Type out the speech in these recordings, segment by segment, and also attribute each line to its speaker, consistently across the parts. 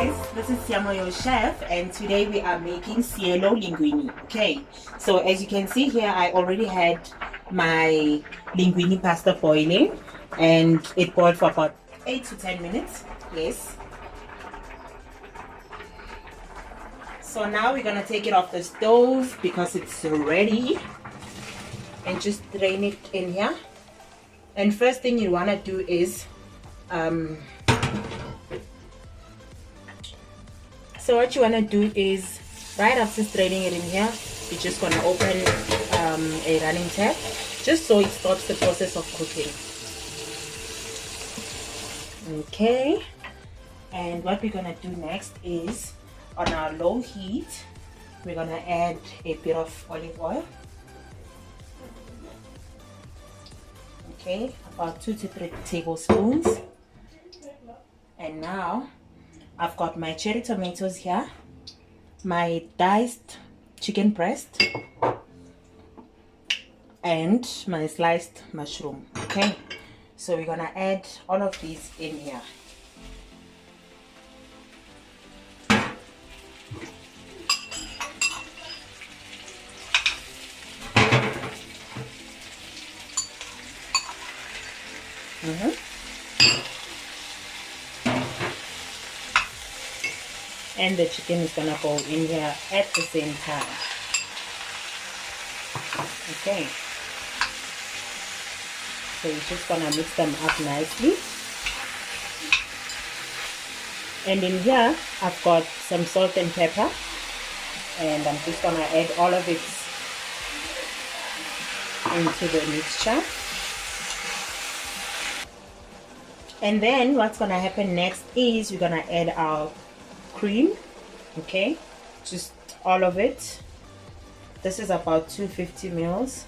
Speaker 1: guys, this is Tshiamo, your chef, and today we are making cielo linguine. Okay, so as you can see here, I already had my linguine pasta boiling, and it boiled for about 8 to 10 minutes. Yes. So now we're gonna take it off the stove because it's ready, and just drain it in here. And first thing you wanna do is so what you want to do is, right after straining it in here, you're just going to open a running tap, just so it stops the process of cooking. Okay, and what we're going to do next is, on our low heat, we're going to add a bit of olive oil. Okay, about 2 to 3 tablespoons. And now I've got my cherry tomatoes here, my diced chicken breast, and my sliced mushroom. Okay, so we're gonna add all of these in here. And the chicken is gonna go in here at the same time. Okay, so you're just gonna mix them up nicely. And in here I've got some salt and pepper, and I'm just gonna add all of it into the mixture. And then what's gonna happen next is we're gonna add our cream. Okay, just all of it. This is about 250 mils.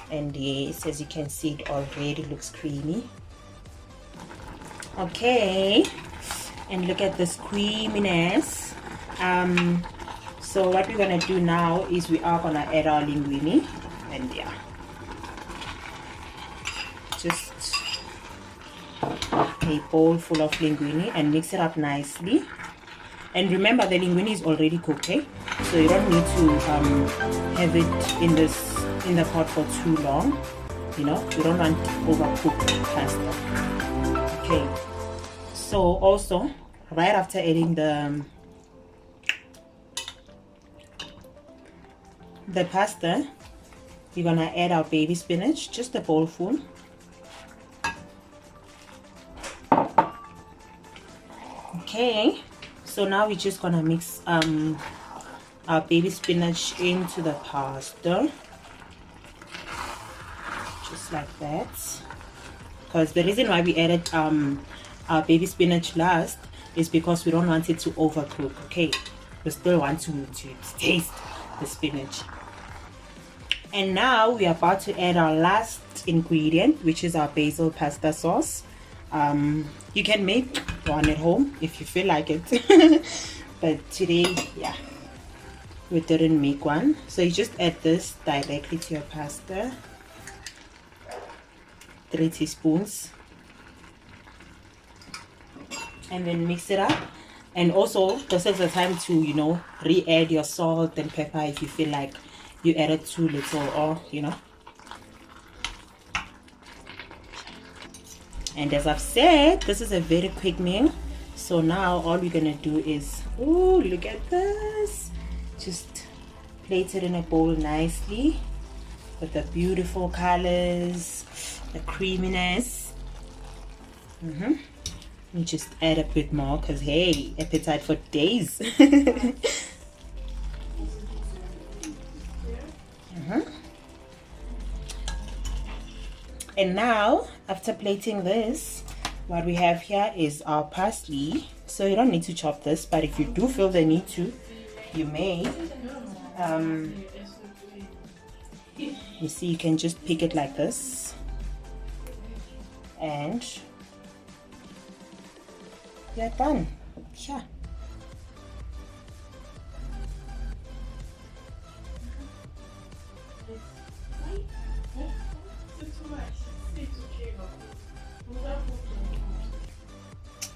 Speaker 1: And yes, as you can see, it already looks creamy. Okay, and look at this creaminess. So what we're gonna do now is we are gonna add our linguine, and yeah, just a bowl full of linguine and mix it up nicely. And remember, the linguine is already cooked, okay? So you don't need to have it in the pot for too long. You know, you don't want overcooked pasta. Okay, so also right after adding the pasta, we're gonna add our baby spinach, just a bowl full. Okay, so now we're just gonna mix our baby spinach into the pasta, just like that. Because the reason why we added our baby spinach last is because we don't want it to overcook. Okay, we still want to taste the spinach. And now we're about to add our last ingredient, which is our basil pasta sauce. You can make one at home if you feel like it, but today, yeah, we didn't make one. So you just add this directly to your pasta, 3 teaspoons, and then mix it up. And also, this is the time to, you know, re-add your salt and pepper if you feel like you added too little, or you know. And as I've said, this is a very quick meal. So now all we're gonna do is, oh, look at this, just plate it in a bowl nicely with the beautiful colors, the creaminess. And just add a bit more, because hey, appetite for days. And now, after plating this, what we have here is our parsley. So you don't need to chop this, but if you do feel the need to, you may. You see, you can just pick it like this, and you're done. Yeah.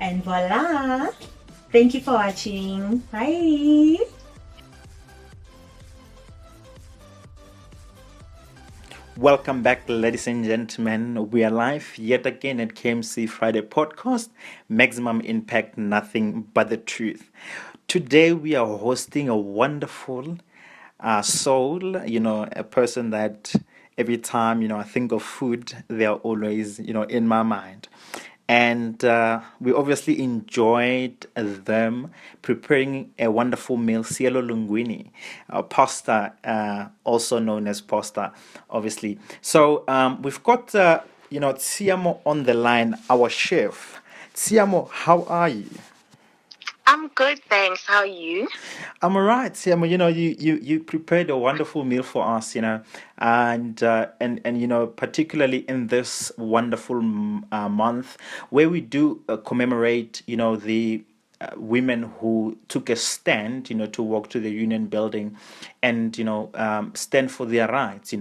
Speaker 1: And voila! Thank you for watching. Bye!
Speaker 2: Welcome back, ladies and gentlemen. We are live yet again at KMC Friday Podcast, Maximum Impact, Nothing But the Truth. Today we are hosting a wonderful soul, a person that every time, I think of food, they are always, in my mind. And we obviously enjoyed them preparing a wonderful meal, cielo linguine, pasta, also known as pasta, obviously. So we've got, Tshiamo on the line, our chef. Tshiamo, how are you?
Speaker 3: I'm good, thanks. How are you?
Speaker 2: I'm alright, Tshiamo. You prepared a wonderful meal for us, and particularly in this wonderful month where we do commemorate, the women who took a stand, to walk to the union building and, stand for their rights,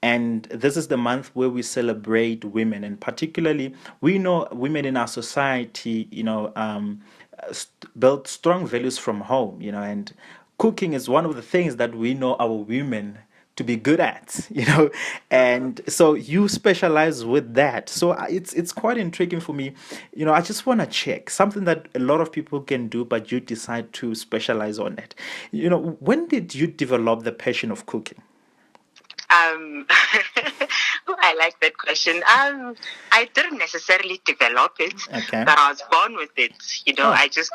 Speaker 2: And this is the month where we celebrate women, and particularly we know women in our society, build strong values from home, and cooking is one of the things that we know our women to be good at, and so you specialize with that. So it's quite intriguing for me. I just want to check something that a lot of people can do, but you decide to specialize on it. When did you develop the passion of cooking?
Speaker 3: I like that question. I didn't necessarily develop it,
Speaker 2: Okay.
Speaker 3: but I was born with it.
Speaker 2: Oh.
Speaker 3: I just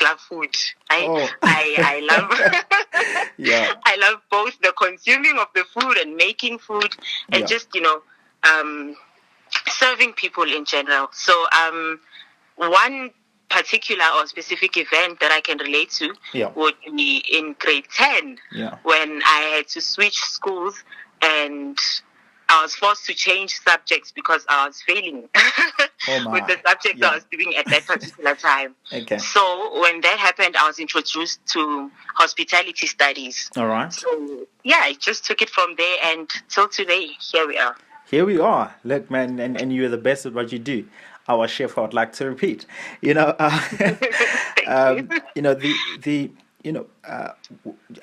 Speaker 3: love food.
Speaker 2: Oh.
Speaker 3: I love,
Speaker 2: Yeah.
Speaker 3: I love both the consuming of the food and making food, and
Speaker 2: Yeah.
Speaker 3: just serving people in general. So one particular or specific event that I can relate to
Speaker 2: Yeah.
Speaker 3: would be in grade 10
Speaker 2: Yeah.
Speaker 3: when I had to switch schools and I was forced to change subjects because I was failing
Speaker 2: Oh my.
Speaker 3: with the subject
Speaker 2: Yeah.
Speaker 3: I was doing at that particular time.
Speaker 2: Okay.
Speaker 3: So when that happened, I was introduced to hospitality studies.
Speaker 2: All right.
Speaker 3: So yeah, I just took it from there, and till today, here we are.
Speaker 2: Here we are. Look, man, and you're the best at what you do. Our chef, I would like to repeat.
Speaker 3: Thank you.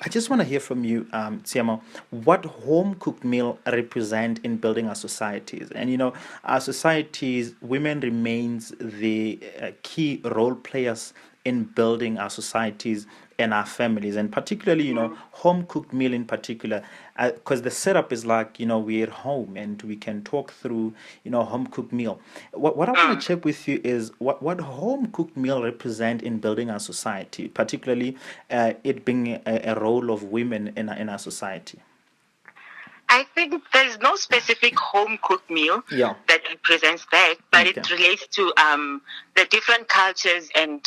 Speaker 2: I just want to hear from you, Tshiamo. What home cooked meal represent in building our societies? And our societies, women remains the key role players in building our societies and our families, and particularly, home cooked meal in particular, because the setup is like, we're at home and we can talk through, home cooked meal. What I want to check with you is what home cooked meal represent in building our society, particularly it being a role of women in our society.
Speaker 3: I think there's no specific home cooked meal
Speaker 2: Yeah.
Speaker 3: that represents that, but it
Speaker 2: Okay.
Speaker 3: relates to the different cultures and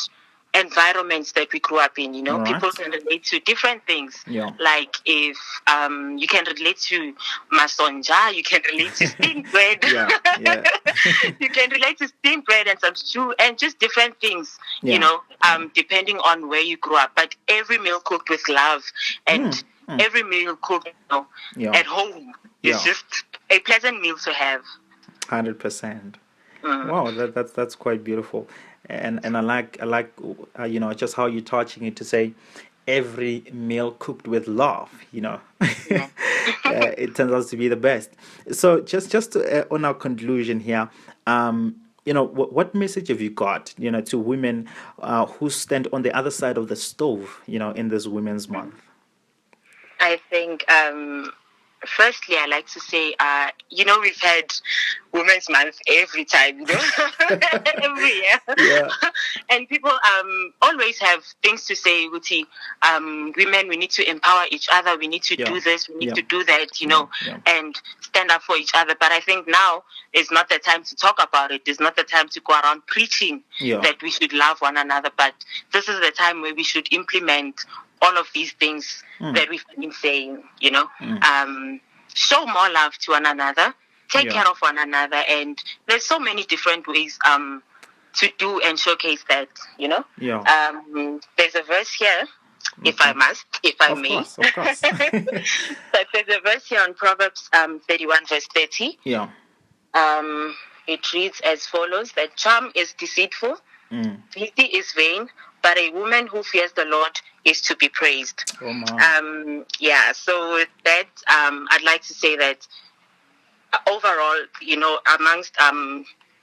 Speaker 3: environments that we grew up in.
Speaker 2: All right.
Speaker 3: People can relate to different things.
Speaker 2: Yeah.
Speaker 3: Like if you can relate to masonja, you can relate to steamed bread.
Speaker 2: Yeah, yeah.
Speaker 3: You can relate to steamed bread and some stew and just different things.
Speaker 2: Yeah.
Speaker 3: Depending on where you grew up. But every meal cooked with love and every meal cooked
Speaker 2: Yeah.
Speaker 3: at home is
Speaker 2: Yeah.
Speaker 3: just a pleasant meal to have.
Speaker 2: 100%. Wow, that's quite beautiful, and I like just how you're touching it to say every meal cooked with love. It turns out to be the best. So just on our conclusion here, what message have you got, to women who stand on the other side of the stove, in this Women's Month?
Speaker 3: I think, firstly, I like to say, we've had Women's Month every time, every year.
Speaker 2: Yeah.
Speaker 3: And people always have things to say, Uti. Women, we need to empower each other. We need to
Speaker 2: Yeah.
Speaker 3: do this. We need
Speaker 2: Yeah.
Speaker 3: to do that,
Speaker 2: Yeah.
Speaker 3: and stand up for each other. But I think now is not the time to talk about it. It's not the time to go around preaching
Speaker 2: Yeah.
Speaker 3: that we should love one another. But this is the time where we should implement all of these things that we've been saying, show more love to one another, take
Speaker 2: Yeah.
Speaker 3: care of one another, and there's so many different ways to do and showcase that,
Speaker 2: Yeah.
Speaker 3: There's a verse here, if I may.
Speaker 2: Of course.
Speaker 3: But there's a verse here on Proverbs 31 verse 30.
Speaker 2: Yeah.
Speaker 3: It reads as follows, that charm is deceitful Beauty is vain, but a woman who fears the Lord is to be praised.
Speaker 2: Oh my.
Speaker 3: Yeah, so with that, I'd like to say that overall, amongst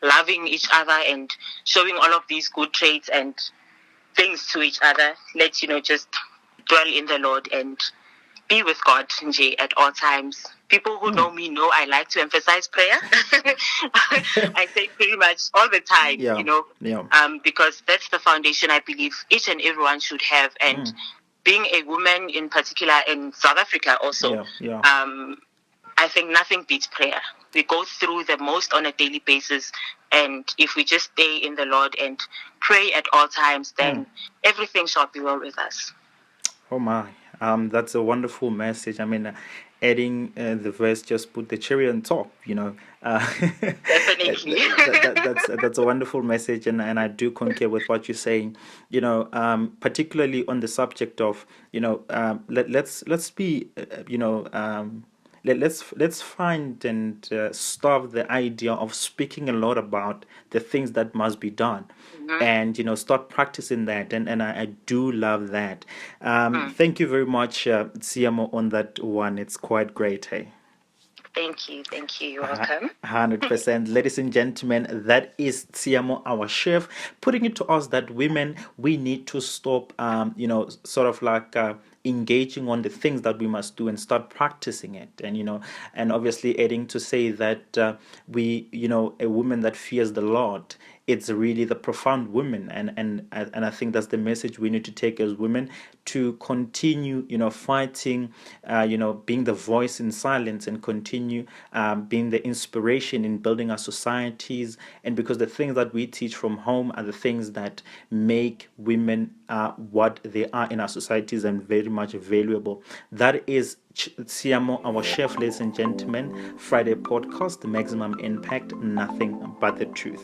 Speaker 3: loving each other and showing all of these good traits and things to each other, let's, just dwell in the Lord and be with God, Nje, at all times. People who know me know I like to emphasize prayer. I say pretty much all the time, because that's the foundation I believe each and everyone should have. And being a woman in particular in South Africa also, I think nothing beats prayer. We go through the most on a daily basis. And if we just stay in the Lord and pray at all times, then everything shall be well with us.
Speaker 2: Oh my, that's a wonderful message. I mean, adding the verse just put the cherry on top.
Speaker 3: Definitely.
Speaker 2: That's a wonderful message, and I do concur with what you're saying. Particularly on the subject of let's be let's find and stop the idea of speaking a lot about the things that must be done, and start practicing that, and I do love that. Thank you very much, Tshiamo, on that one. It's quite great. Hey.
Speaker 3: Thank you. You're welcome.
Speaker 2: 100%. Ladies and gentlemen, that is Tshiamo, our chef, putting it to us that women, we need to stop, sort of like engaging on the things that we must do and start practicing it. And obviously adding to say that a woman that fears the Lord, it's really the profound women, and I think that's the message we need to take as women, to continue fighting, being the voice in silence, and continue being the inspiration in building our societies. And because the things that we teach from home are the things that make women what they are in our societies, and very much valuable. That is Tshiamo, our chef, ladies and gentlemen. Friday podcast, maximum impact, nothing but the truth.